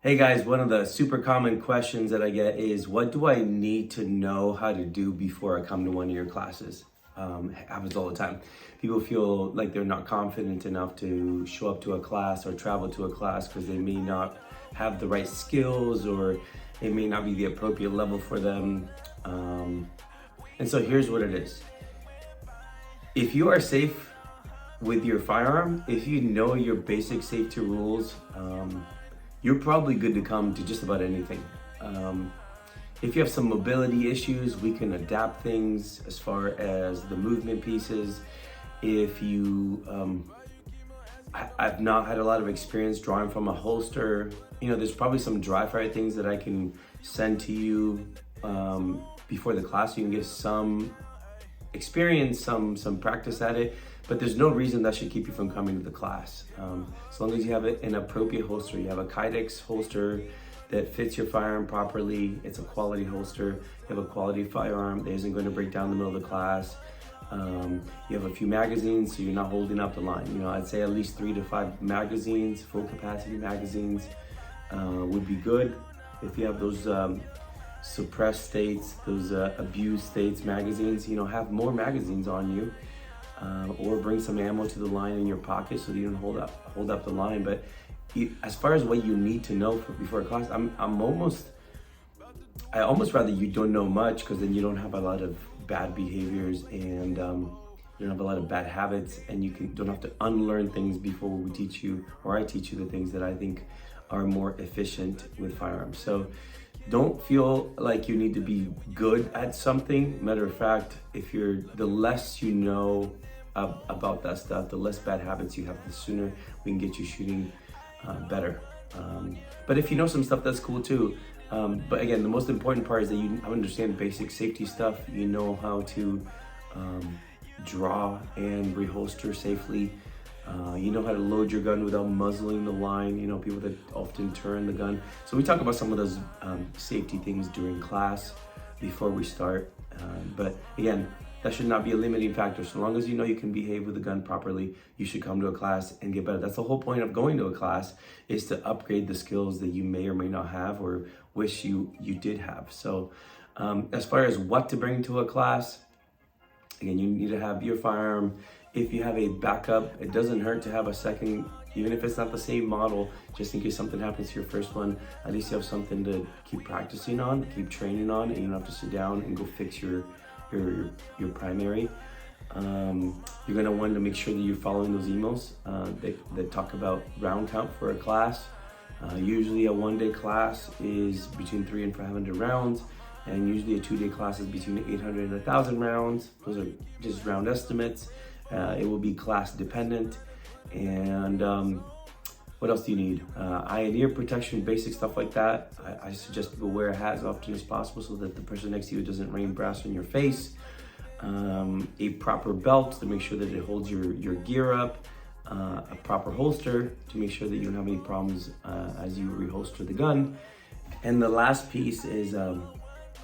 Hey guys, one of the super common questions that I get is, what do I need to know how to do before I come to one of your classes? Happens all the time. People feel like they're not confident enough to show up to a class or travel to a class because they may not have the right skills, or it may not be the appropriate level for them. And so here's what it is. If you are safe with your firearm, if you know your basic safety rules, you're probably good to come to just about anything. Um, if you have some mobility issues, we can adapt things as far as the movement pieces. If you, I've not had a lot of experience drawing from a holster. There's probably some dry fire things that I can send to you before the class. So you can get some experience, some practice at it, but there's no reason that should keep you from coming to the class. As long as you have an appropriate holster, you have a Kydex holster that fits your firearm properly, it's a quality holster, you have a quality firearm that isn't going to break down in the middle of the class. You have a few magazines, so you're not holding up the line. I'd say at least 3 to 5 magazines, full capacity magazines would be good. If you have those suppressed states, those abused states magazines, have more magazines on you, or bring some ammo to the line in your pocket so that you don't hold up the line. But as far as what you need to know before a class, I almost rather you don't know much, because then you don't have a lot of bad behaviors, and you don't have a lot of bad habits, and you don't have to unlearn things before we teach you, or I teach you the things that I think are more efficient with firearms. So don't feel like you need to be good at something. Matter of fact, the less you know about that stuff, the less bad habits you have, the sooner we can get you shooting better. But if you know some stuff, that's cool too. But again, the most important part is that you understand basic safety stuff. You know how to draw and reholster safely. You know how to load your gun without muzzling the line. People that often turn the gun. So we talk about some of those safety things during class before we start. But again, that should not be a limiting factor. So long as you know you can behave with the gun properly, you should come to a class and get better. That's the whole point of going to a class, is to upgrade the skills that you may or may not have, or wish you did have. So as far as what to bring to a class, again, you need to have your firearm. If you have a backup, it doesn't hurt to have a second, even if it's not the same model, just in case something happens to your first one. At least you have something to keep practicing on, keep training on, and you don't have to sit down and go fix your primary. You're gonna want to make sure that you're following those emails that talk about round count for a class. Usually a 1-day class is between 300 and 500 rounds, and usually a 2-day class is between 800 and 1,000 rounds. Those are just round estimates. It will be class dependent. And what else do you need? Eye and ear protection, basic stuff like that. I suggest people wear a hat as often as possible so that the person next to you doesn't rain brass on your face. A proper belt to make sure that it holds your gear up. A proper holster to make sure that you don't have any problems as you reholster the gun. And the last piece is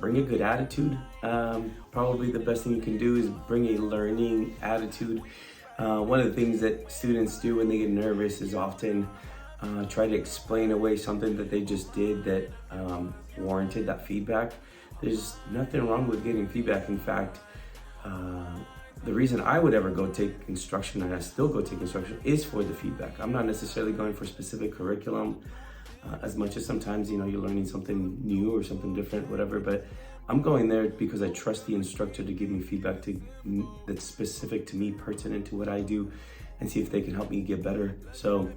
bring a good attitude. Probably the best thing you can do is bring a learning attitude. One of the things that students do when they get nervous is often try to explain away something that they just did that warranted that feedback. There's nothing wrong with getting feedback. In fact, the reason I would ever go take instruction, and I still go take instruction, is for the feedback. I'm not necessarily going for specific curriculum as much as sometimes, you're learning something new or something different, whatever, but I'm going there because I trust the instructor to give me feedback that's specific to me, pertinent to what I do, and see if they can help me get better. So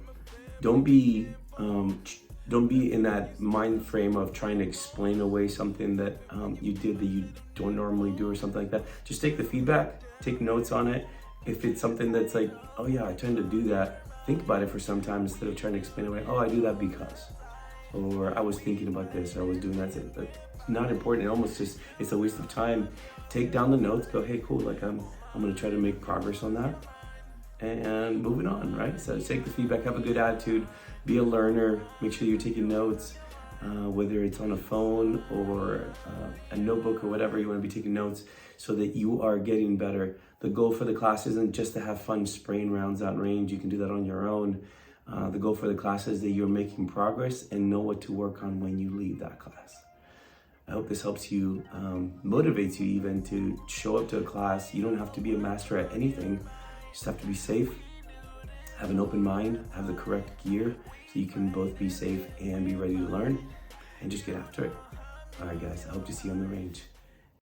don't be in that mind frame of trying to explain away something that you did that you don't normally do or something like that. Just take the feedback, take notes on it. If it's something that's like, oh yeah, I tend to do that, think about it for some time instead of trying to explain away, oh, I do that because, or I was thinking about this, or I was doing that. It's not important. It's a waste of time. Take down the notes, go, hey, cool, like I'm gonna try to make progress on that, and moving on, right? So take the feedback, have a good attitude, be a learner, make sure you're taking notes, whether it's on a phone or a notebook or whatever, you wanna be taking notes so that you are getting better. The goal for the class isn't just to have fun spraying rounds out range. You can do that on your own. The goal for the class is that you're making progress and know what to work on when you leave that class. I hope this helps you, motivates you even to show up to a class. You don't have to be a master at anything. You just have to be safe, have an open mind, have the correct gear so you can both be safe and be ready to learn and just get after it. All right, guys, I hope to see you on the range.